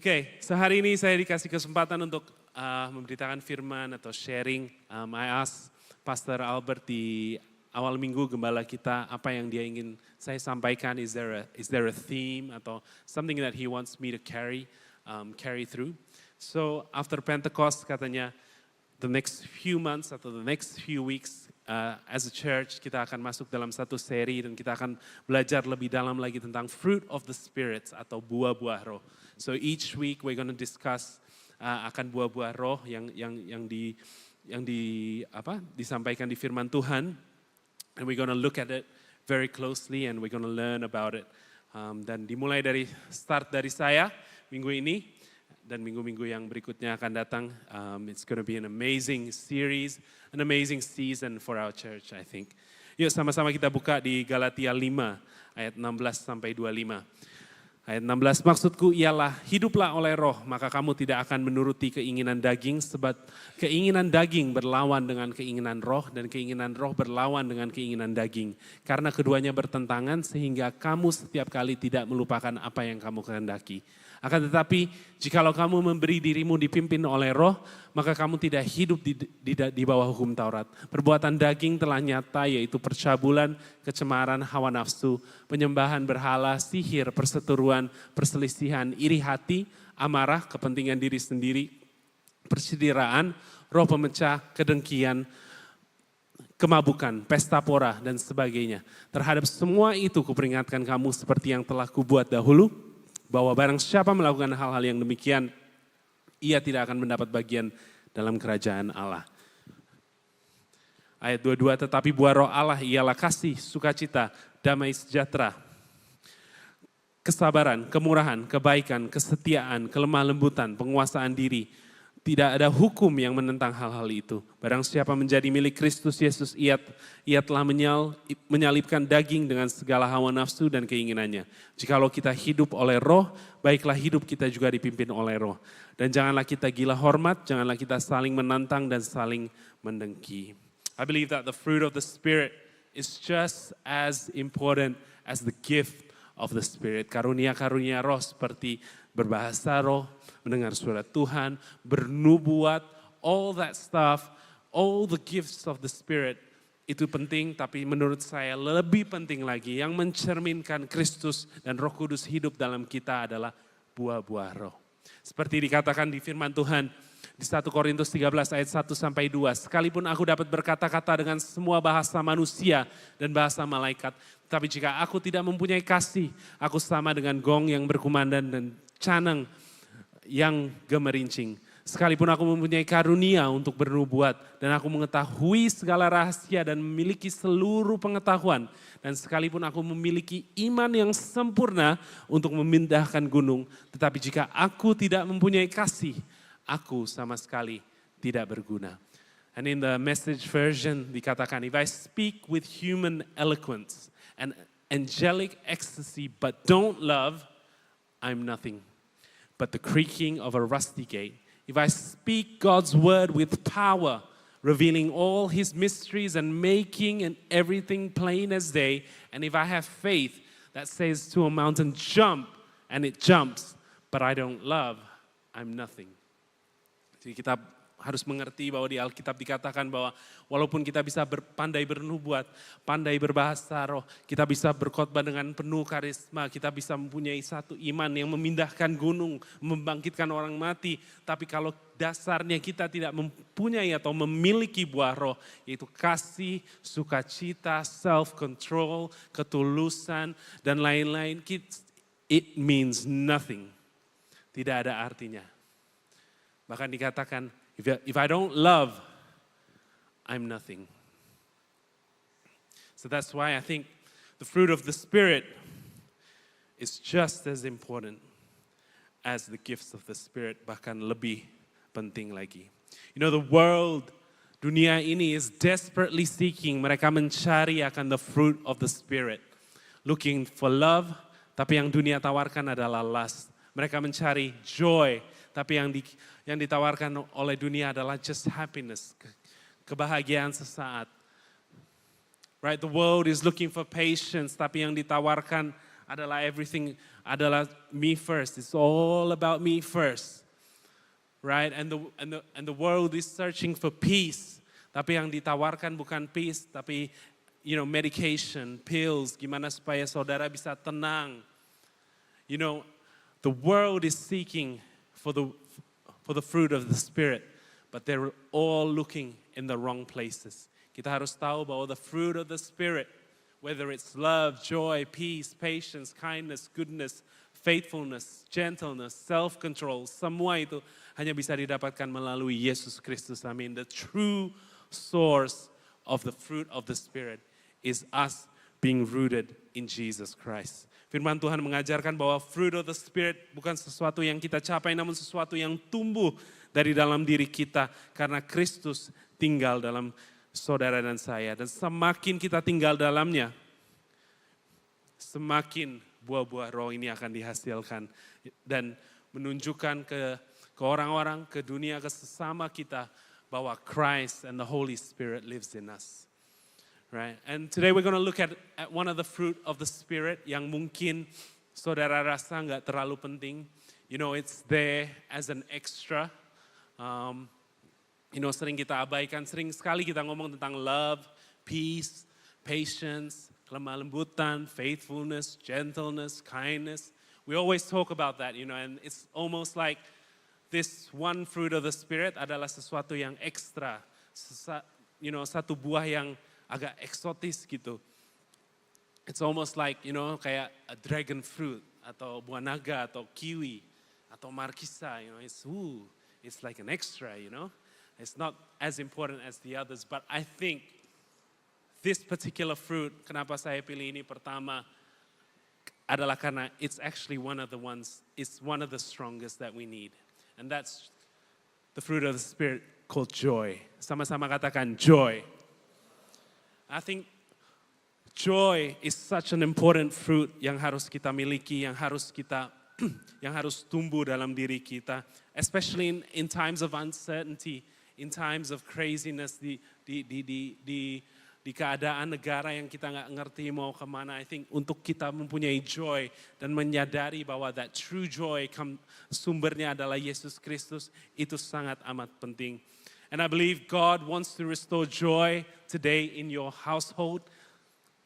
Oke, sehari ini saya dikasih kesempatan untuk memberitakan firman atau sharing. I asked Pastor Albert di awal minggu gembala kita apa yang dia ingin saya sampaikan. Is there a theme atau something that he wants me to carry through? So after Pentecost katanya the next few months atau the next few weeks as a church kita akan masuk dalam satu seri dan kita akan belajar lebih dalam lagi tentang fruit of the spirits atau buah-buah roh. So each week we're going to discuss akan buah-buah roh yang disampaikan di firman Tuhan, and we're going to look at it very closely and we're going to learn about it. Dan dimulai dari start dari saya minggu ini dan minggu-minggu yang berikutnya akan datang. It's going to be an amazing series, an amazing season for our church, I think. Yuk sama-sama kita buka di Galatia 5 ayat 16 sampai 25. Ayat 16, maksudku ialah hiduplah oleh roh, maka kamu tidak akan menuruti keinginan daging, sebab keinginan daging berlawan dengan keinginan roh, dan keinginan roh berlawan dengan keinginan daging. Karena keduanya bertentangan sehingga kamu setiap kali tidak melupakan apa yang kamu kehendaki. Akan tetapi, jikalau kamu memberi dirimu dipimpin oleh roh, maka kamu tidak hidup di bawah hukum Taurat. Perbuatan daging telah nyata, yaitu percabulan, kecemaran, hawa nafsu, penyembahan berhala, sihir, perseteruan, perselisihan, iri hati, amarah, kepentingan diri sendiri, persidiraan, roh pemecah, kedengkian, kemabukan, pesta pora, dan sebagainya. Terhadap semua itu kuperingatkan kamu seperti yang telah kubuat dahulu, bahwa barang siapa melakukan hal-hal yang demikian, ia tidak akan mendapat bagian dalam kerajaan Allah. Ayat 22, tetapi buah roh Allah ialah kasih, sukacita, damai sejahtera, kesabaran, kemurahan, kebaikan, kesetiaan, kelemah lembutan, penguasaan diri. Tidak ada hukum yang menentang hal-hal itu. Barang siapa menjadi milik Kristus Yesus, ia telah menyalibkan daging dengan segala hawa nafsu dan keinginannya. Jikalau kita hidup oleh roh, baiklah hidup kita juga dipimpin oleh roh. Dan janganlah kita gila hormat, janganlah kita saling menantang dan saling mendengki. I believe that the fruit of the Spirit is just as important as the gift of the Spirit. Karunia-karunia roh seperti berbahasa roh, mendengar suara Tuhan, bernubuat, all that stuff, all the gifts of the Spirit, itu penting, tapi menurut saya lebih penting lagi yang mencerminkan Kristus dan Roh Kudus hidup dalam kita adalah buah-buah roh. Seperti dikatakan di firman Tuhan di 1 Korintus 13 ayat 1 sampai 2, sekalipun aku dapat berkata-kata dengan semua bahasa manusia dan bahasa malaikat, tapi jika aku tidak mempunyai kasih, aku sama dengan gong yang berkumandang dan canang yang gemerincing. Sekalipun aku mempunyai karunia untuk bernubuat dan aku mengetahui segala rahasia dan memiliki seluruh pengetahuan, dan sekalipun aku memiliki iman yang sempurna untuk memindahkan gunung, tetapi jika aku tidak mempunyai kasih, aku sama sekali tidak berguna. And in the Message version dikatakan, if I speak with human eloquence and angelic ecstasy but don't love, I'm nothing but the creaking of a rusty gate. If I speak God's word with power, revealing all his mysteries and making and everything plain as day, and if I have faith that says to a mountain, jump, and it jumps, but I don't love, I'm nothing. Jadi kita harus mengerti bahwa di Alkitab dikatakan bahwa walaupun kita bisa pandai bernubuat, pandai berbahasa roh, kita bisa berkhotbah dengan penuh karisma, kita bisa mempunyai satu iman yang memindahkan gunung, membangkitkan orang mati. Tapi kalau dasarnya kita tidak mempunyai atau memiliki buah roh, yaitu kasih, sukacita, self-control, ketulusan, dan lain-lain, it means nothing. Tidak ada artinya. Bahkan dikatakan, if I don't love, I'm nothing. So that's why I think the fruit of the Spirit is just as important as the gifts of the Spirit, bahkan lebih penting lagi. You know, the world, dunia ini is desperately seeking, mereka mencari akan the fruit of the Spirit. Looking for love, tapi yang dunia tawarkan adalah lust. Mereka mencari joy, tapi yang ditawarkan oleh dunia adalah just happiness, kebahagiaan sesaat. Right, the world is looking for patience, tapi yang ditawarkan adalah everything, adalah me first. It's all about me first. Right? And the world is searching for peace. Tapi yang ditawarkan bukan peace, tapi medication, pills, gimana supaya saudara bisa tenang. The world is seeking for the fruit of the Spirit, but they're all looking in the wrong places. Kita harus tahu bahwa the fruit of the Spirit, whether it's love, joy, peace, patience, kindness, goodness, faithfulness, gentleness, self-control, semua itu hanya bisa didapatkan melalui Yesus Kristus. Amin. The true source of the fruit of the Spirit is us being rooted in Jesus Christ. Firman Tuhan mengajarkan bahwa fruit of the Spirit bukan sesuatu yang kita capai, namun sesuatu yang tumbuh dari dalam diri kita karena Kristus tinggal dalam saudara dan saya. Dan semakin kita tinggal dalamnya, semakin buah-buah roh ini akan dihasilkan dan menunjukkan ke orang-orang, ke dunia, ke sesama kita bahwa Christ and the Holy Spirit lives in us. Right? And today we're going to look at one of the fruit of the Spirit yang mungkin saudara rasa nggak terlalu penting. It's there as an extra. Sering kita abaikan, sering sekali kita ngomong tentang love, peace, patience, kelemah lembutan, faithfulness, gentleness, kindness. We always talk about that, and it's almost like this one fruit of the Spirit adalah sesuatu yang ekstra, satu buah yang agak eksotis gitu. It's almost like, kayak a dragon fruit, atau buah naga, atau kiwi, atau markisa, it's like an extra, It's not as important as the others, but I think this particular fruit, kenapa saya pilih ini pertama, adalah karena it's actually one of the strongest that we need. And that's the fruit of the Spirit called joy. Sama-sama katakan joy. I think joy is such an important fruit yang harus kita miliki, yang harus tumbuh dalam diri kita, especially in times of uncertainty, in times of craziness, di keadaan negara yang kita nggak ngerti mau kemana. I think untuk kita mempunyai joy dan menyadari bahwa that true joy sumbernya adalah Yesus Kristus, itu sangat amat penting. And I believe God wants to restore joy today in your household.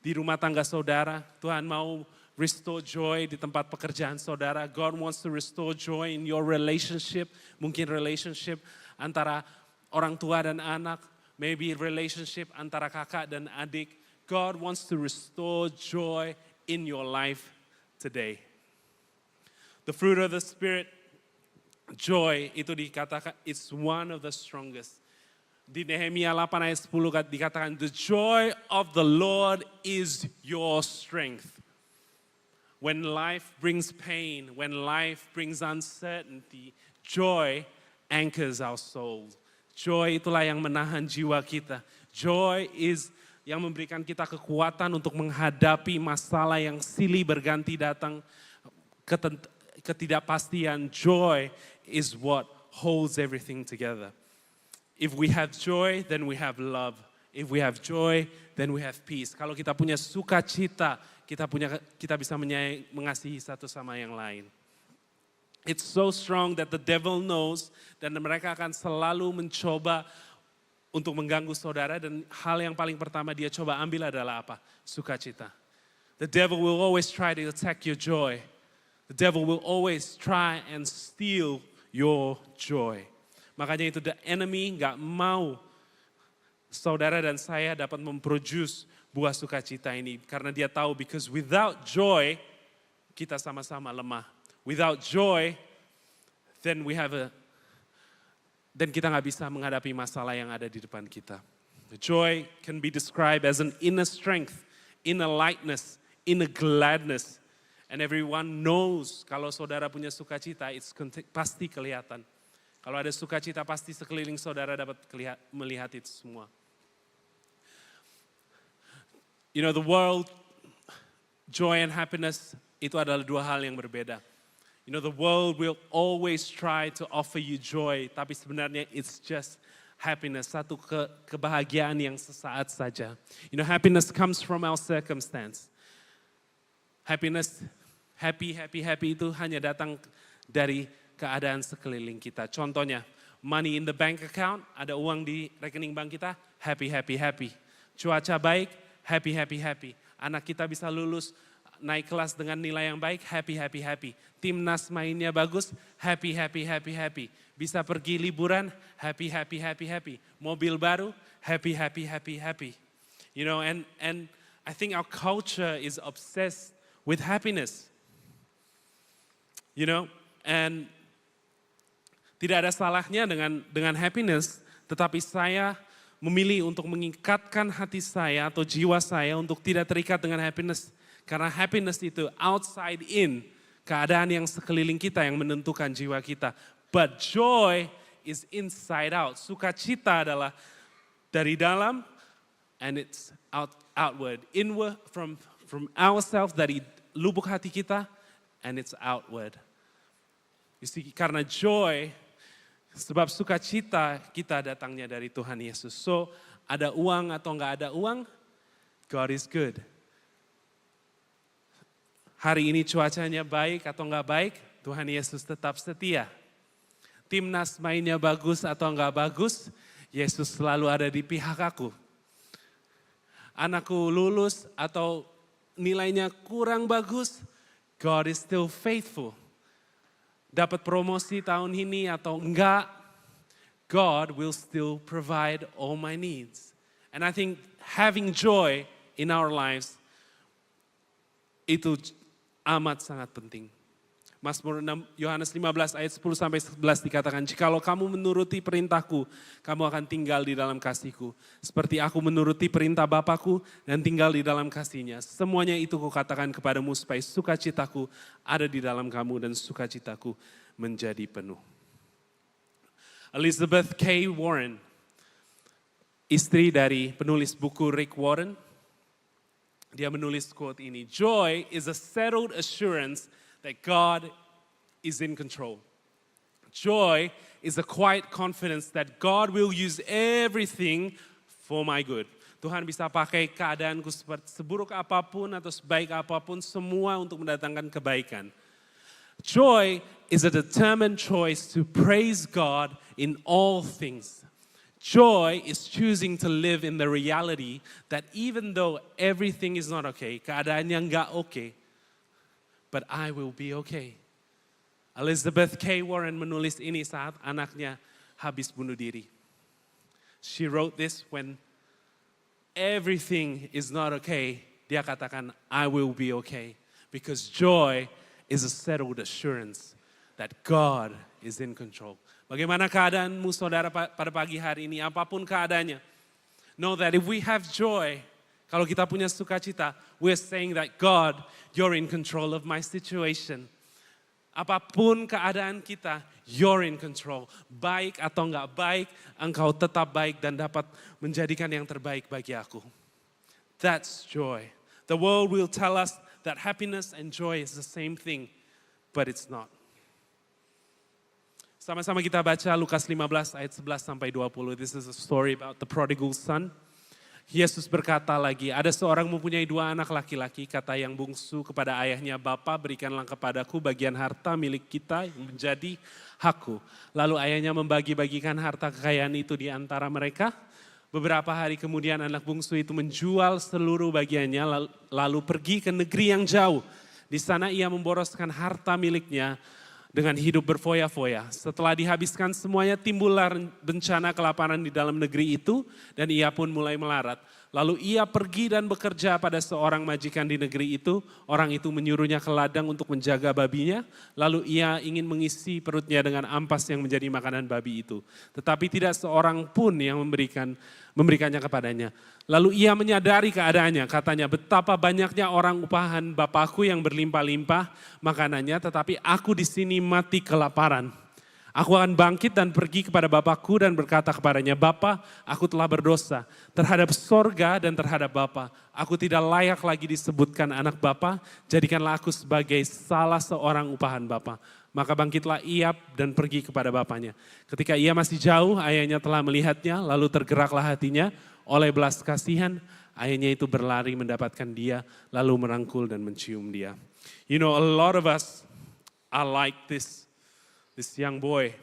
Di rumah tangga saudara, Tuhan mau restore joy di tempat pekerjaan saudara. God wants to restore joy in your relationship. Mungkin relationship antara orang tua dan anak. Maybe relationship antara kakak dan adik. God wants to restore joy in your life today. The fruit of the Spirit, joy, itu dikatakan, it's one of the strongest. Di Nehemia 8 ayat 10 dikatakan, the joy of the Lord is your strength. When life brings pain, when life brings uncertainty, joy anchors our souls. Joy itulah yang menahan jiwa kita. Joy is yang memberikan kita kekuatan untuk menghadapi masalah yang silih berganti datang, ketidakpastian. Joy is what holds everything together. If we have joy, then we have love. If we have joy, then we have peace. Kalau kita punya sukacita, kita bisa mengasihi satu sama yang lain. It's so strong that the devil knows, dan mereka akan selalu mencoba untuk mengganggu saudara, dan hal yang paling pertama dia coba ambil adalah apa? Sukacita. The devil will always try to attack your joy. The devil will always try and steal your joy. Makanya itu the enemy gak mau saudara dan saya dapat memproduce buah sukacita ini. Karena dia tahu, because without joy, kita sama-sama lemah. Without joy, then kita nggak bisa menghadapi masalah yang ada di depan kita. The joy can be described as an inner strength, inner lightness, inner gladness. And everyone knows kalau saudara punya sukacita, it's pasti kelihatan. Kalau ada sukacita, pasti sekeliling saudara dapat melihat itu semua. The world, joy and happiness, itu adalah dua hal yang berbeda. The world will always try to offer you joy, tapi sebenarnya it's just happiness, satu kebahagiaan yang sesaat saja. Happiness comes from our circumstance. Happiness, happy itu hanya datang dari keadaan sekeliling kita. Contohnya, money in the bank account, ada uang di rekening bank kita, happy. Cuaca baik, happy. Anak kita bisa lulus, naik kelas dengan nilai yang baik, happy. Timnas mainnya bagus, happy. Bisa pergi liburan, happy. Mobil baru, happy. You know, and I think our culture is obsessed with happiness. You know, and tidak ada salahnya dengan happiness, tetapi saya memilih untuk mengikatkan hati saya atau jiwa saya untuk tidak terikat dengan happiness. Karena happiness itu outside in, keadaan yang sekeliling kita yang menentukan jiwa kita. But joy is inside out. Sukacita adalah dari dalam and it's outward. Inward from ourselves, dari lubuk hati kita, and it's outward. You see, karena joy, sebab sukacita kita datangnya dari Tuhan Yesus. So, ada uang atau enggak ada uang, God is good. Hari ini cuacanya baik atau enggak baik, Tuhan Yesus tetap setia. Timnas mainnya bagus atau enggak bagus, Yesus selalu ada di pihak aku. Anakku lulus atau nilainya kurang bagus, God is still faithful. Dapat promosi tahun ini atau enggak, God will still provide all my needs. And I think having joy in our lives, itu amat sangat penting. Mazmur 6, Yohanes 15 ayat 10 sampai 11 dikatakan, jikalau kamu menuruti perintahku, kamu akan tinggal di dalam kasihku. Seperti aku menuruti perintah Bapakku dan tinggal di dalam kasihnya. Semuanya itu kukatakan kepadamu supaya sukacitaku ada di dalam kamu dan sukacitaku menjadi penuh. Elizabeth K. Warren, istri dari penulis buku Rick Warren, dia menulis quote ini, joy is a settled assurance that God is in control. Joy is a quiet confidence that God will use everything for my good. Tuhan bisa pakai keadaanku seburuk apapun atau sebaik apapun, semua untuk mendatangkan kebaikan. Joy is a determined choice to praise God in all things. Joy is choosing to live in the reality that even though everything is not okay, keadaannya nggak okay, but I will be okay. Elizabeth K. Warren menulis ini saat anaknya habis bunuh diri. She wrote this when everything is not okay. Dia katakan, I will be okay. Because joy is a settled assurance that God is in control. Bagaimana keadaanmu saudara pada pagi hari ini, apapun keadaannya. Know that if we have joy, kalau kita punya sukacita, we're saying that God, you're in control of my situation. Apapun keadaan kita, you're in control. Baik atau enggak baik, engkau tetap baik dan dapat menjadikan yang terbaik bagi aku. That's joy. The world will tell us that happiness and joy is the same thing, but it's not. Sama-sama kita baca Lukas 15 ayat 11 sampai 20. This is a story about the prodigal son. Yesus berkata lagi, ada seorang mempunyai 2 anak laki-laki, kata yang bungsu kepada ayahnya, Bapa berikanlah kepadaku bagian harta milik kita yang menjadi hakku. Lalu ayahnya membagi-bagikan harta kekayaan itu di antara mereka. Beberapa hari kemudian anak bungsu itu menjual seluruh bagiannya lalu pergi ke negeri yang jauh. Di sana ia memboroskan harta miliknya dengan hidup berfoya-foya. Setelah dihabiskan semuanya, timbullah bencana kelaparan di dalam negeri itu dan ia pun mulai melarat. Lalu ia pergi dan bekerja pada seorang majikan di negeri itu. Orang itu menyuruhnya ke ladang untuk menjaga babinya. Lalu ia ingin mengisi perutnya dengan ampas yang menjadi makanan babi itu. Tetapi tidak seorang pun yang memberikannya kepadanya. Lalu ia menyadari keadaannya, katanya, betapa banyaknya orang upahan Bapakku yang berlimpah-limpah makanannya, tetapi aku di sini mati kelaparan. Aku akan bangkit dan pergi kepada Bapakku dan berkata kepadanya, Bapa, aku telah berdosa terhadap sorga dan terhadap Bapa. Aku tidak layak lagi disebutkan anak Bapa, jadikanlah aku sebagai salah seorang upahan Bapa. Maka bangkitlah ia dan pergi kepada bapaknya. Ketika ia masih jauh, ayahnya telah melihatnya, lalu tergeraklah hatinya oleh belas kasihan. Ayahnya itu berlari mendapatkan dia, lalu merangkul dan mencium dia. You know, a lot of us are like this young boy.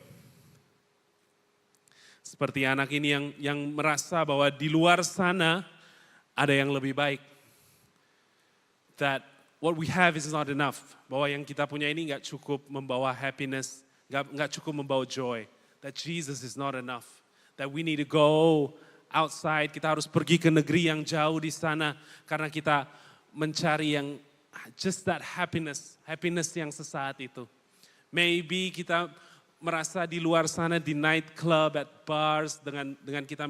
Seperti anak ini yang merasa bahwa di luar sana ada yang lebih baik. That what we have is not enough. Bahwa yang kita punya ini nggak cukup membawa happiness, nggak cukup membawa joy. That Jesus is not enough. That we need to go outside, kita harus pergi ke negeri yang jauh di sana karena kita mencari yang just that happiness yang sesaat itu. Maybe kita merasa di luar sana di night club, at bars dengan kita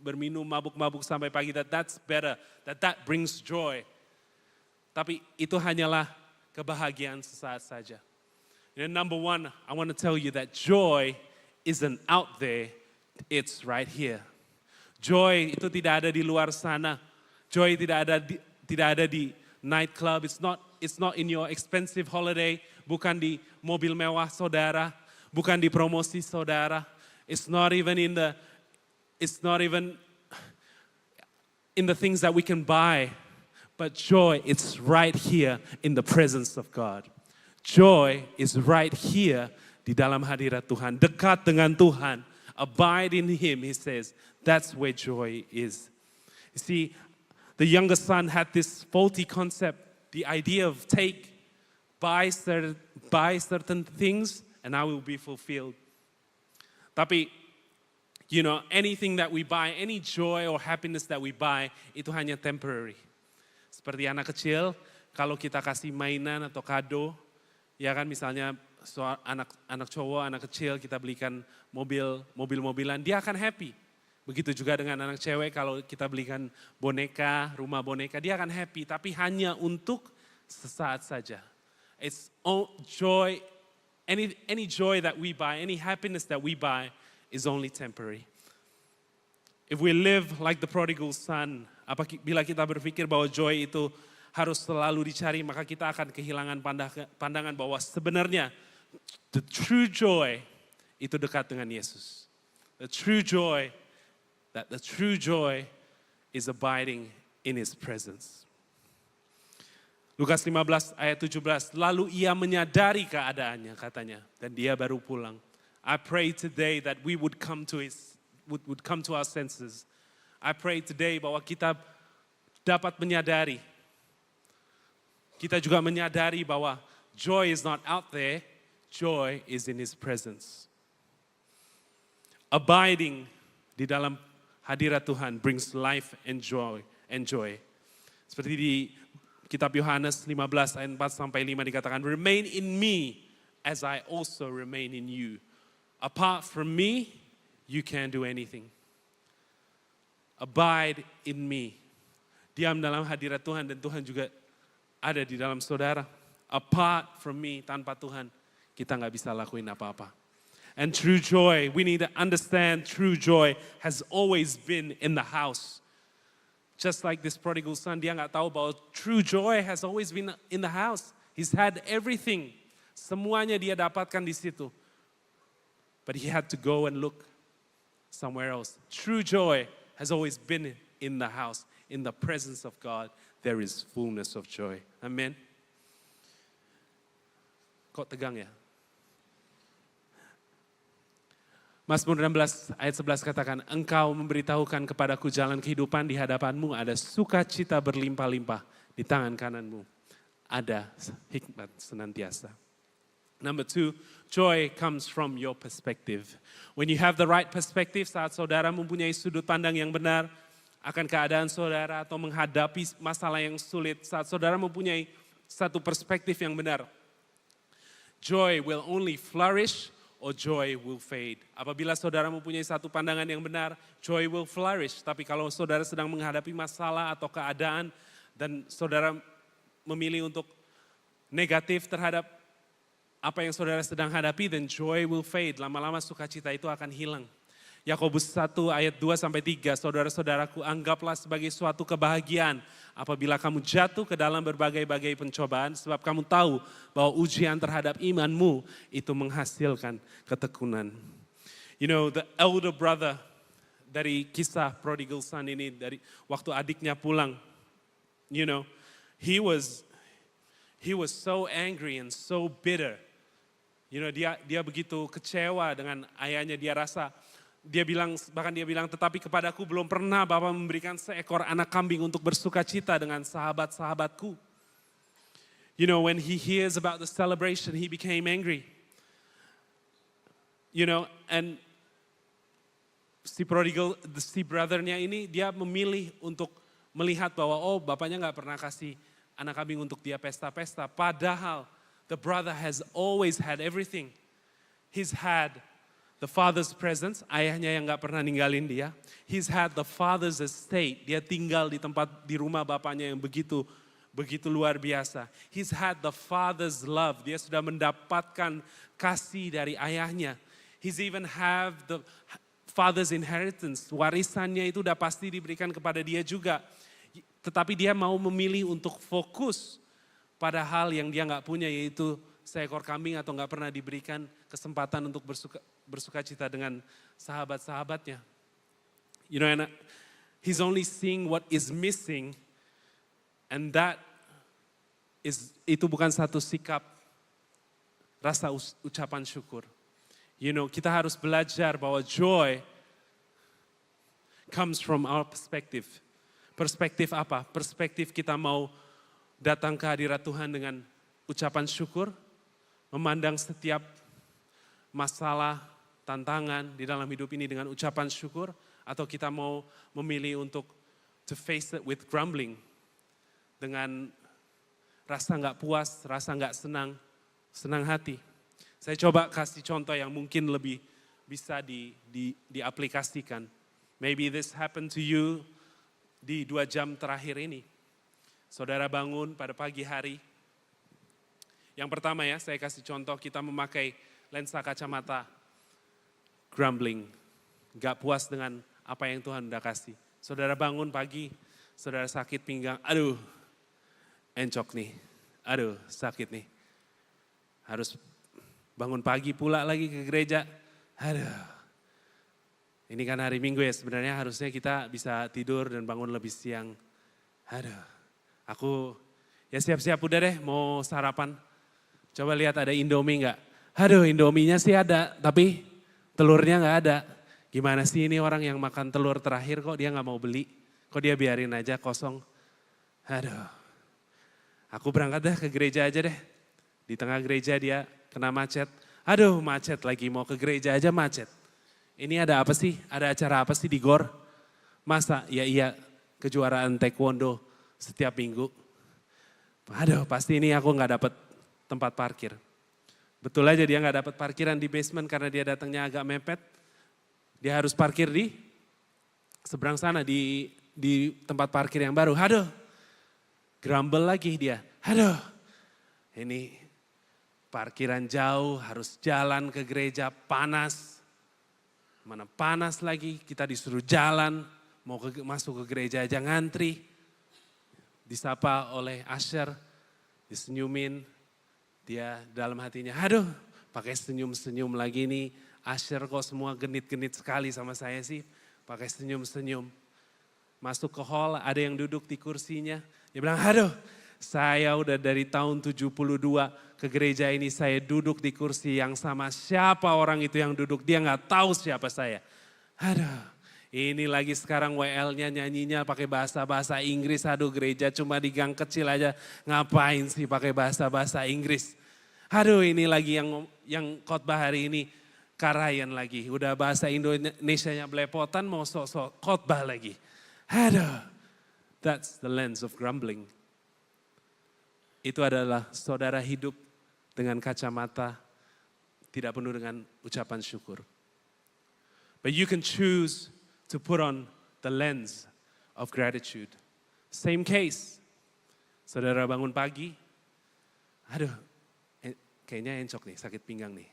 berminum mabuk-mabuk sampai pagi, that's better, that brings joy. Tapi itu hanyalah kebahagiaan sesaat saja. And number one, I want to tell you that joy isn't out there, it's right here. Joy itu tidak ada di luar sana. Joy tidak ada di night club. It's not in your expensive holiday. Bukan di mobil mewah saudara. Bukan di promosi saudara. It's not even in the things that we can buy. But joy, it's right here in the presence of God. Joy is right here di dalam hadirat Tuhan. Dekat dengan Tuhan. Abide in Him, He says. That's where joy is. You see, the younger son had this faulty concept, the idea of buy certain things and I will be fulfilled. Tapi, you know, anything that we buy, any joy or happiness that we buy, itu hanya temporary. Seperti anak kecil, kalau kita kasih mainan atau kado, ya kan misalnya anak cowok, anak kecil kita belikan mobil-mobilan, dia akan happy. Begitu juga dengan anak cewek, kalau kita belikan boneka, rumah boneka, dia akan happy. Tapi hanya untuk sesaat saja. It's all joy, any joy that we buy, any happiness that we buy is only temporary. If we live like the prodigal son, bila kita berpikir bahwa joy itu harus selalu dicari, maka kita akan kehilangan pandangan bahwa sebenarnya the true joy itu dekat dengan Yesus. The true joy is abiding in His presence. Lukas 15 ayat 17, lalu ia menyadari keadaannya katanya, dan dia baru pulang. I pray today that we would come to our senses. I pray today bahwa kita dapat menyadari, kita juga menyadari bahwa joy is not out there, joy is in His presence. Abiding di dalam hadirat Tuhan brings life and joy. Seperti di kitab Yohanes 15 ayat 4 sampai 5 dikatakan, remain in me as I also remain in you. Apart from me, you can't do anything. Abide in me. Diam dalam hadirat Tuhan dan Tuhan juga ada di dalam saudara. Apart from me, tanpa Tuhan, kita nggak bisa lakuin apa-apa. And true joy, we need to understand true joy has always been in the house. Just like this prodigal son, dia nggak tahu bahwa true joy has always been in the house. He's had everything. Semuanya dia dapatkan di situ. But he had to go and look somewhere else. True joy has always been in the house. In the presence of God, there is fullness of joy. Amen. Kok tegang ya? Mazmur 16 ayat 11 katakan, engkau memberitahukan kepadaku jalan kehidupan, di hadapanmu ada sukacita berlimpah-limpah, di tangan kananmu ada hikmat senantiasa. Number 2, joy comes from your perspective. When you have the right perspective, saat saudara mempunyai sudut pandang yang benar akan keadaan saudara atau menghadapi masalah yang sulit, saat saudara mempunyai satu perspektif yang benar, joy will only flourish or joy will fade. Apabila saudara mempunyai satu pandangan yang benar, joy will flourish. Tapi kalau saudara sedang menghadapi masalah atau keadaan dan saudara memilih untuk negatif terhadap apa yang saudara sedang hadapi, then joy will fade. Lama-lama sukacita itu akan hilang. Yakobus 1 ayat 2 sampai 3, saudara-saudaraku, anggaplah sebagai suatu kebahagiaan apabila kamu jatuh ke dalam berbagai-bagai pencobaan, sebab kamu tahu bahwa ujian terhadap imanmu itu menghasilkan ketekunan. You know, the elder brother dari kisah prodigal son ini, dari waktu adiknya pulang, you know, he was so angry and so bitter. You know, dia begitu kecewa dengan ayahnya, bahkan dia bilang, tetapi kepadaku belum pernah Bapa memberikan seekor anak kambing untuk bersuka cita dengan sahabat-sahabatku. You know, when he hears about the celebration, he became angry. You know, and si brothernya ini, dia memilih untuk melihat bahwa, oh bapaknya gak pernah kasih anak kambing untuk dia pesta-pesta. Padahal, the brother has always had everything. He's had the father's presence, ayahnya yang gak pernah ninggalin dia. He's had the father's estate, dia tinggal di rumah bapaknya yang begitu luar biasa. He's had the father's love, dia sudah mendapatkan kasih dari ayahnya. He's even have the father's inheritance, warisannya itu udah pasti diberikan kepada dia juga. Tetapi dia mau memilih untuk fokus pada hal yang dia nggak punya, yaitu seekor kambing, atau nggak pernah diberikan kesempatan untuk bersuka cita dengan sahabat-sahabatnya. You know, and he's only seeing what is missing, and itu bukan satu sikap rasa ucapan syukur. You know, kita harus belajar bahwa joy comes from our perspective. Perspektif apa? Perspektif kita mau datang ke hadirat Tuhan dengan ucapan syukur, memandang setiap masalah, tantangan di dalam hidup ini dengan ucapan syukur, atau kita mau memilih untuk to face it with grumbling, dengan rasa nggak puas, rasa nggak senang hati. Saya coba kasih contoh yang mungkin lebih bisa diaplikasikan. Maybe this happened to you di 2 jam terakhir ini. Saudara bangun pada pagi hari. Yang pertama ya, saya kasih contoh, kita memakai lensa kacamata grumbling. Gak puas dengan apa yang Tuhan udah kasih. Saudara bangun pagi, saudara sakit pinggang, aduh encok nih, aduh sakit nih. Harus bangun pagi pula lagi ke gereja, aduh. Ini kan hari Minggu ya, sebenarnya harusnya kita bisa tidur dan bangun lebih siang. Aduh, aku ya siap-siap udah deh mau sarapan. Coba lihat ada Indomie enggak? Aduh, Indominya sih ada, tapi telurnya enggak ada. Gimana sih ini orang yang makan telur terakhir kok dia enggak mau beli? Kok dia biarin aja kosong? Aduh, aku berangkat dah ke gereja aja deh. Di tengah gereja dia kena macet. Aduh, macet lagi, mau ke gereja aja macet. Ini ada apa sih? Ada acara apa sih di GOR? Masa? Ya iya, kejuaraan taekwondo setiap minggu. Aduh, pasti ini aku nggak dapat tempat parkir. Betul aja dia nggak dapat parkiran di basement karena dia datangnya agak mepet. Dia harus parkir di seberang sana, di tempat parkir yang baru. Aduh, grumble lagi dia. Aduh, ini parkiran jauh, harus jalan ke gereja, panas. Mana panas lagi, kita disuruh jalan, mau masuk ke gereja aja ngantri. Disapa oleh Asher, disenyumin. Dia dalam hatinya, aduh pakai senyum-senyum lagi nih. Asher kok semua genit-genit sekali sama saya sih, pakai senyum-senyum. Masuk ke hall, ada yang duduk di kursinya. Dia bilang, aduh saya udah dari tahun 72 ke gereja ini, saya duduk di kursi yang sama. Siapa orang itu yang duduk? Dia nggak tahu siapa saya. Aduh, ini lagi sekarang WL-nya nyanyinya pakai bahasa-bahasa Inggris. Aduh, gereja cuma di gang kecil aja, ngapain sih pakai bahasa-bahasa Inggris? Aduh, ini lagi yang khotbah hari ini Karayan lagi. Udah bahasa Indonesianya belepotan, mau sok-sok khotbah lagi. Aduh, that's the lens of grumbling. Itu adalah saudara hidup dengan kacamata tidak penuh dengan ucapan syukur. But you can choose to put on the lens of gratitude. Same case. Saudara bangun pagi, aduh kayaknya encok nih, sakit pinggang nih.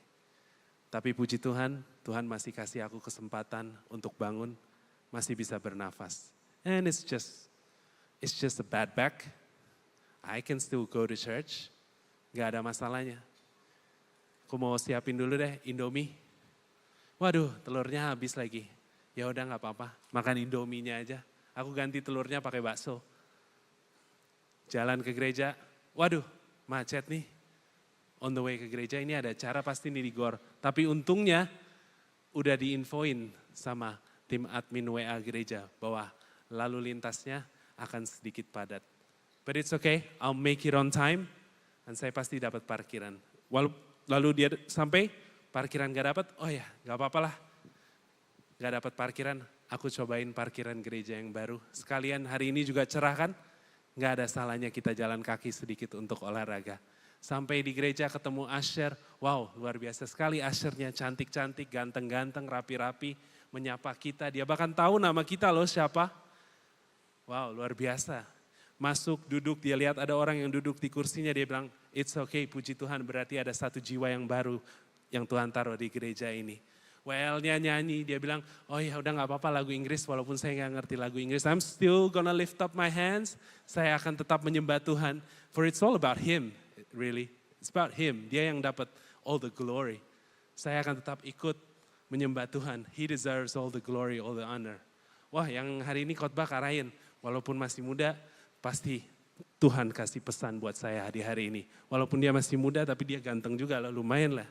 Tapi puji Tuhan, Tuhan masih kasih aku kesempatan untuk bangun, masih bisa bernafas. And it's just a bad back. I can still go to church, gak ada masalahnya. Aku mau siapin dulu deh Indomie. Waduh, telurnya habis lagi. Ya udah nggak apa-apa, makan Indominya aja. Aku ganti telurnya pakai bakso. Jalan ke gereja, waduh macet nih. On the way ke gereja ini ada acara pasti nih di GOR. Tapi untungnya udah diinfoin sama tim admin WA gereja bahwa lalu lintasnya akan sedikit padat. But it's okay, I'll make it on time. Dan saya pasti dapat parkiran. Lalu dia sampai, parkiran gak dapat, oh ya gak apa-apa lah. Gak dapat parkiran, aku cobain parkiran gereja yang baru. Sekalian hari ini juga cerah kan, gak ada salahnya kita jalan kaki sedikit untuk olahraga. Sampai di gereja ketemu usher, wow luar biasa sekali ushernya, cantik-cantik, ganteng-ganteng, rapi-rapi, menyapa kita. Dia bahkan tahu nama kita loh siapa. Wow luar biasa. Masuk, duduk, dia lihat ada orang yang duduk di kursinya, dia bilang, it's okay, puji Tuhan berarti ada satu jiwa yang baru yang Tuhan taruh di gereja ini. WL-nya nyanyi, dia bilang, oh ya udah gak apa-apa lagu Inggris walaupun saya gak ngerti lagu Inggris. I'm still gonna lift up my hands, saya akan tetap menyembah Tuhan. For it's all about Him, really. It's about Him, Dia yang dapat all the glory. Saya akan tetap ikut menyembah Tuhan. He deserves all the glory, all the honor. Wah yang hari ini khotbah Kak Ryan, walaupun masih muda, pasti Tuhan kasih pesan buat saya di hari ini. Walaupun dia masih muda tapi dia ganteng juga, lumayan lah.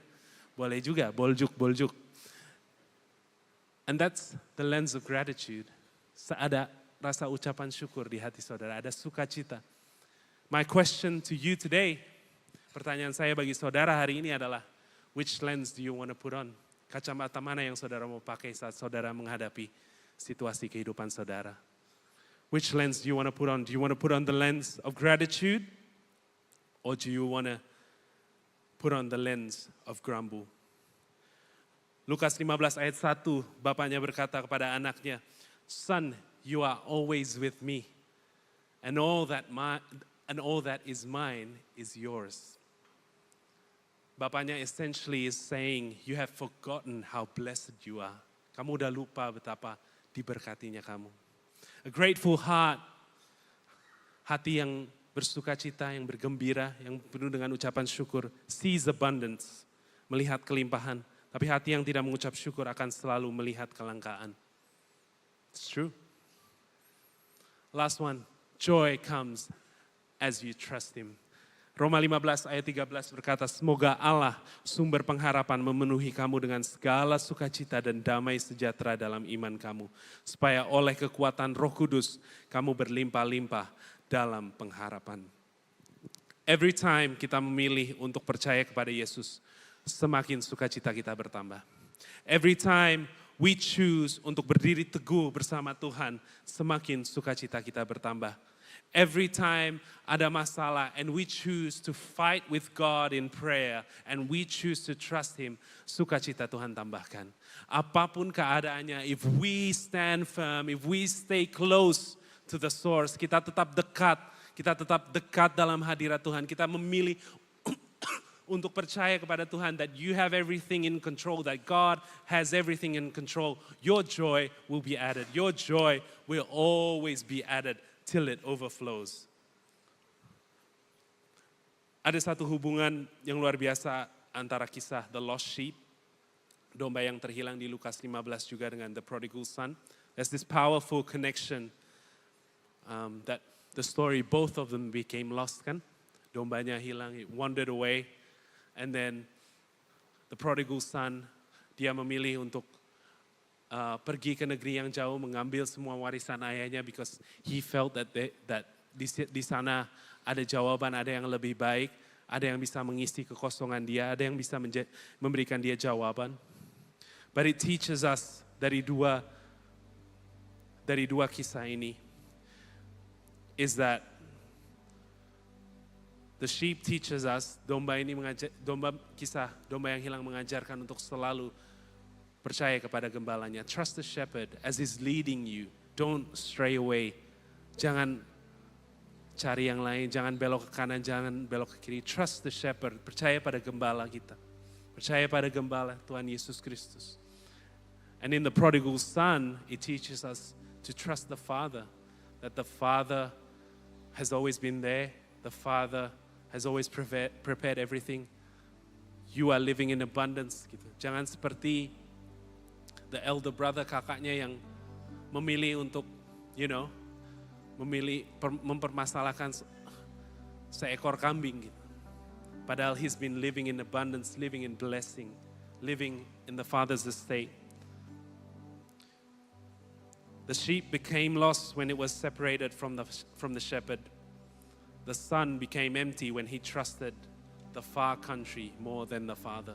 Boleh juga, boljuk. And that's the lens of gratitude. Ada rasa ucapan syukur di hati saudara, ada sukacita. My question to you today, pertanyaan saya bagi saudara hari ini adalah, which lens do you want to put on? Kacamata mana yang saudara mau pakai saat saudara menghadapi situasi kehidupan saudara? Which lens do you want to put on? Do you want to put on the lens of gratitude? Or do you want to put on the lens of grumble? Lukas 15 ayat 1, bapaknya berkata kepada anaknya, Son, you are always with me, and all that is mine is yours. Bapaknya essentially is saying, you have forgotten how blessed you are. Kamu udah lupa betapa diberkatinya kamu. A grateful heart, hati yang bersukacita, yang bergembira, yang penuh dengan ucapan syukur, sees abundance, melihat kelimpahan. Tapi hati yang tidak mengucap syukur akan selalu melihat kelangkaan. It's true. Last one, joy comes as you trust Him. Roma 15 ayat 13 berkata, semoga Allah sumber pengharapan memenuhi kamu dengan segala sukacita dan damai sejahtera dalam iman kamu. Supaya oleh kekuatan Roh Kudus kamu berlimpah-limpah dalam pengharapan. Every time kita memilih untuk percaya kepada Yesus, semakin sukacita kita bertambah. Every time we choose untuk berdiri teguh bersama Tuhan, semakin sukacita kita bertambah. Every time ada masalah and we choose to fight with God in prayer and we choose to trust Him, sukacita Tuhan tambahkan. Apapun keadaannya, if we stand firm, if we stay close to the source, kita tetap dekat dalam hadirat Tuhan, kita memilih untuk percaya kepada Tuhan that you have everything in control, that God has everything in control. Your joy will be added. Your joy will always be added till it overflows. Ada satu hubungan yang luar biasa antara kisah the lost sheep, domba yang terhilang di Lukas 15 juga dengan the prodigal son. There's this powerful connection that the story, both of them became lost kan. Dombanya hilang, it wandered away. And then the prodigal son, dia memilih untuk pergi ke negeri yang jauh, mengambil semua warisan ayahnya because he felt that di sana ada jawaban, ada yang lebih baik, ada yang bisa mengisi kekosongan dia, ada yang bisa memberikan dia jawaban. But it teaches us dari dua kisah ini is that the sheep teaches us, domba yang hilang mengajarkan untuk selalu percaya kepada gembalanya. Trust the shepherd as he's leading you. Don't stray away. Jangan cari yang lain, jangan belok ke kanan, jangan belok ke kiri. Trust the shepherd, percaya pada gembala kita. Percaya pada gembala Tuhan Yesus Kristus. And in the prodigal son, it teaches us to trust the Father. That the Father has always been there. The Father has always prepared everything. You are living in abundance. Gitu. Jangan seperti the elder brother, kakaknya yang memilih untuk, mempermasalahkan seekor kambing gitu. Padahal he's been living in abundance, living in blessing, living in the Father's estate. The sheep became lost when it was separated from the shepherd. The son became empty when he trusted the far country more than the Father.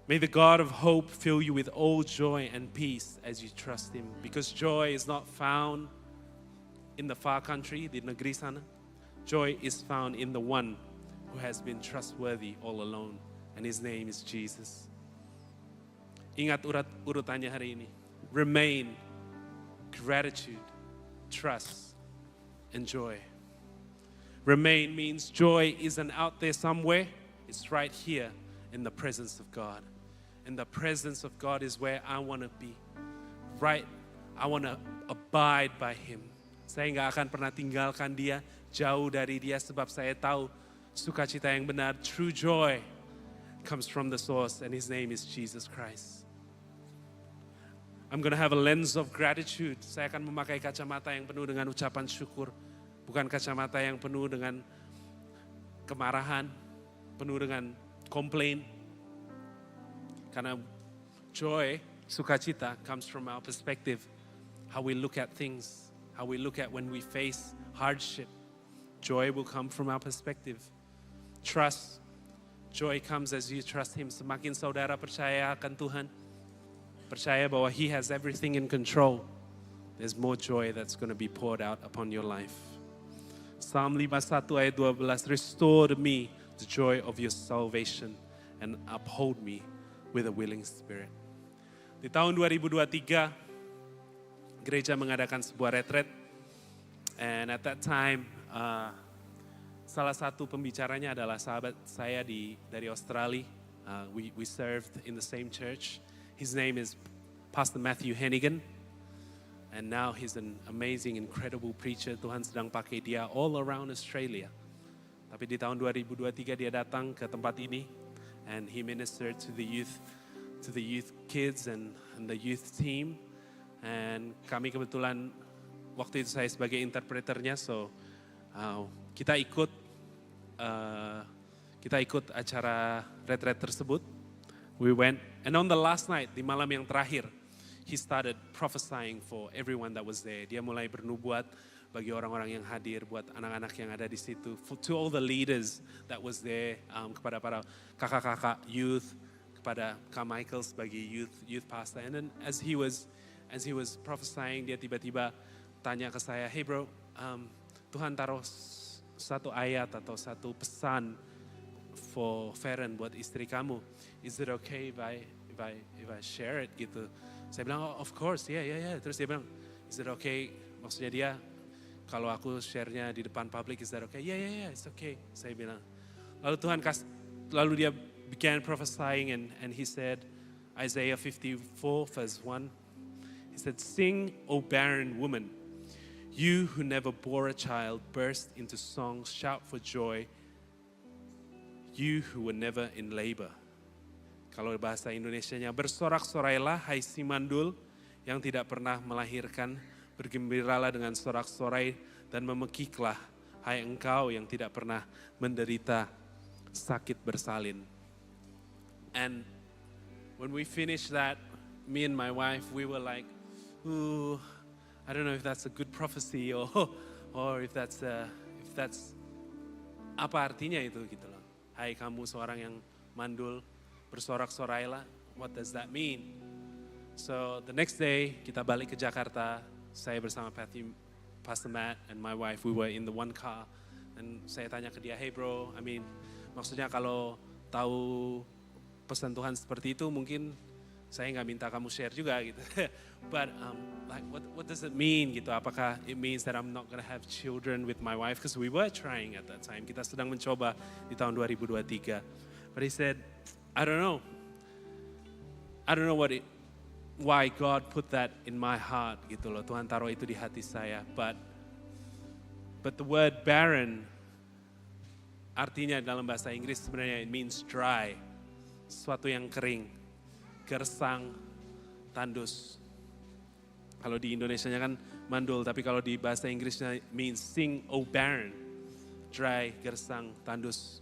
May the God of hope fill you with all joy and peace as you trust Him. Because joy is not found in the far country, di negeri sana. Joy is found in the one who has been trustworthy all alone. And His name is Jesus. Ingat urutannya hari ini. Remain, gratitude, trust, and joy. Remain means joy isn't out there somewhere. It's right here in the presence of God. And the presence of God is where I want to be. Right, I want to abide by Him. Saya nggak akan pernah tinggalkan Dia, jauh dari Dia, sebab saya tahu sukacita yang benar, true joy, comes from the source, and His name is Jesus Christ. I'm going to have a lens of gratitude. Saya akan memakai kacamata yang penuh dengan ucapan syukur. Bukan kacamata yang penuh dengan kemarahan, penuh dengan komplain. Karena joy, sukacita, comes from our perspective. How we look at things, how we look at when we face hardship. Joy will come from our perspective. Trust, joy comes as you trust Him. Semakin saudara percaya akan Tuhan, percaya bahwa He has everything in control, there's more joy that's going to be poured out upon your life. Psalm 51 ayat 12, restore to me the joy of your salvation and uphold me with a willing spirit. Di tahun 2023, gereja mengadakan sebuah retreat, and at that time, salah satu pembicaranya adalah sahabat saya dari Australia. We served in the same church. His name is Pastor Matthew Hennigan. And now he's an amazing, incredible preacher. Tuhan sedang pakai dia all around Australia. Tapi di tahun 2023 dia datang ke tempat ini. And he ministered to the youth kids and the youth team. And kami kebetulan waktu itu saya sebagai interpreternya. So kita ikut acara retreat tersebut. We went, and on the last night, di malam yang terakhir, he started prophesying for everyone that was there. Dia mulai bernubuat bagi orang-orang yang hadir, buat anak-anak yang ada di situ, to all the leaders that was there, kepada para kakak-kakak youth, kepada Kak Michael sebagai youth pastor. And then as he was prophesying, dia tiba-tiba tanya ke saya, hey bro, Tuhan taruh satu ayat atau satu pesan for Feren buat istri kamu. Is it okay if I share it gitu? Saya bilang, oh, of course, yeah. Terus dia bilang, is it okay? Maksudnya dia, kalau aku share-nya di depan public, is that okay? Yeah, it's okay. Saya bilang. Lalu dia began prophesying and he said, Isaiah 54 verse 1, he said, sing, O barren woman, you who never bore a child, burst into songs, shout for joy, you who were never in labor. Kalau bahasa Indonesianya, bersorak-sorailah hai si mandul yang tidak pernah melahirkan, bergembiralah dengan sorak-sorai dan memekiklah hai engkau yang tidak pernah menderita sakit bersalin. And when we finished that, me and my wife, we were like, ooh, I don't know if that's a good prophecy or if that's apa artinya itu gitu loh. Hai kamu seorang yang mandul, bersorak-sorailah, what does that mean? So the next day kita balik ke Jakarta, saya bersama Pastor Matt and my wife, we were in the one car. Dan saya tanya ke dia, hey bro, maksudnya kalau tahu pesan Tuhan seperti itu mungkin saya nggak minta kamu share juga gitu. But like what does it mean gitu? Apakah it means that I'm not gonna have children with my wife? Because we were trying at that time. Kita sedang mencoba di tahun 2023. But he said, I don't know why God put that in my heart gitu loh. Tuhan taruh itu di hati saya. But the word barren artinya dalam bahasa Inggris sebenarnya it means dry. Sesuatu yang kering. gersang, tandus. Kalau di Indonesianya kan mandul, tapi kalau di bahasa Inggrisnya means sing, oh barren, dry, gersang, tandus.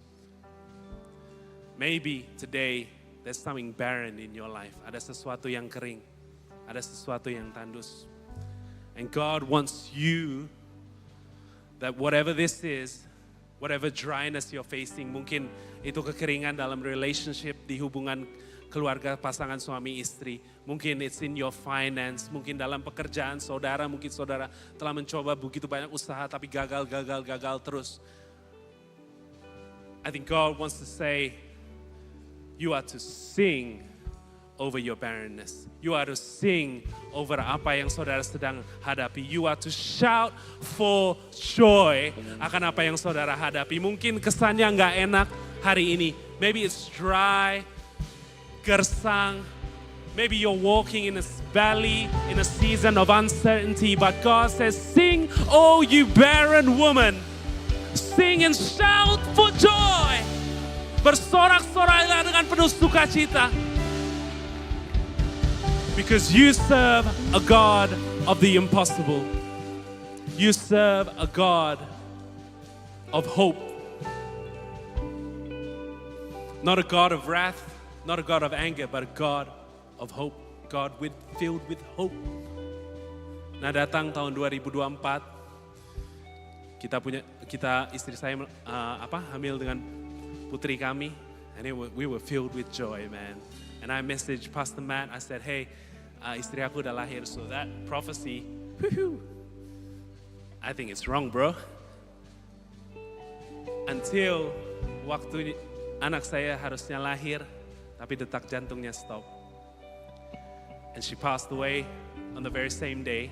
Maybe today there's something barren in your life. Ada sesuatu yang kering, ada sesuatu yang tandus. And God wants you, that whatever this is, whatever dryness you're facing, mungkin itu kekeringan dalam relationship, di hubungan keluarga, pasangan suami istri. Mungkin it's in your finance, mungkin dalam pekerjaan saudara, mungkin saudara telah mencoba begitu banyak usaha tapi gagal terus. I think God wants to say, you are to sing over your barrenness. You are to sing over apa yang saudara sedang hadapi. You are to shout for joy akan apa yang saudara hadapi. Mungkin kesannya nggak enak hari ini. Maybe it's dry, gersang. Maybe you're walking in a valley, in a season of uncertainty. But God says, sing, oh you barren woman. Sing and shout for joy. Bersorak-soraklah dengan penuh sukacita. Because you serve a God of the impossible. You serve a God of hope. Not a God of wrath, not a God of anger, but a God of hope. God filled with hope. Nah, datang tahun 2024, kita istri saya hamil dengan putri kami, and we were filled with joy, man. And I messaged Pastor Matt. I said, hey, istri aku udah lahir. So that prophecy, I think it's wrong, bro. Until waktu anak saya harusnya lahir, tapi detak jantungnya stop. And she passed away on the very same day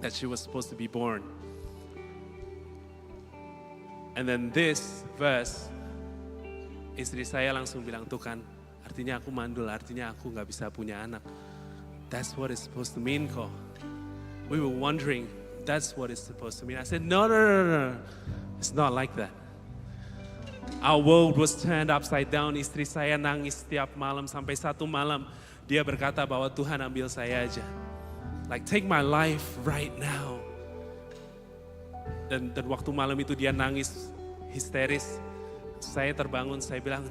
that she was supposed to be born. And then this verse, istri saya langsung bilang, tuh kan, artinya aku mandul, artinya aku gak bisa punya anak. That's what it's supposed to mean kok. We were wondering, that's what it's supposed to mean. I said, no. It's not like that. Our world was turned upside down. Istri saya nangis setiap malam, sampai satu malam dia berkata bahwa Tuhan ambil saya aja. Like take my life right now. Dan waktu malam itu dia nangis histeris. Saya terbangun, saya bilang,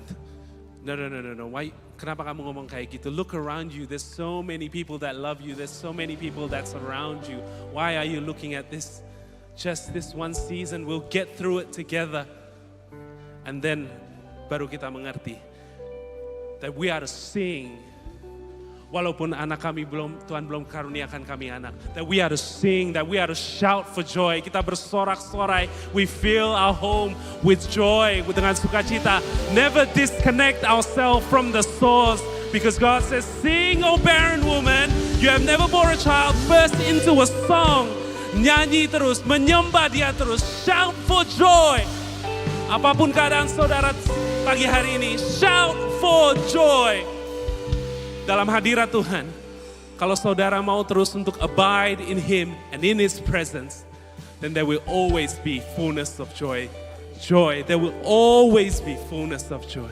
no. Why? Kenapa kamu ngomong kayak gitu? Look around you. There's so many people that love you. There's so many people that's around you. Why are you looking at this? Just this one season. We'll get through it together. And then baru kita mengerti that we are to sing. Walaupun anak kami Tuhan belum karuniakan kami anak. That we are to sing, that we are to shout for joy. Kita bersorak-sorai. We fill our home with joy, dengan sukacita. Never disconnect ourselves from the source. Because God says, sing, O barren woman. You have never bore a child. Burst into a song. Nyanyi terus, menyembah Dia terus. Shout for joy. Apapun keadaan saudara pagi hari ini, shout for joy. Dalam hadirat Tuhan, kalau saudara mau terus untuk abide in Him and in His presence, then there will always be fullness of joy. There will always be fullness of joy.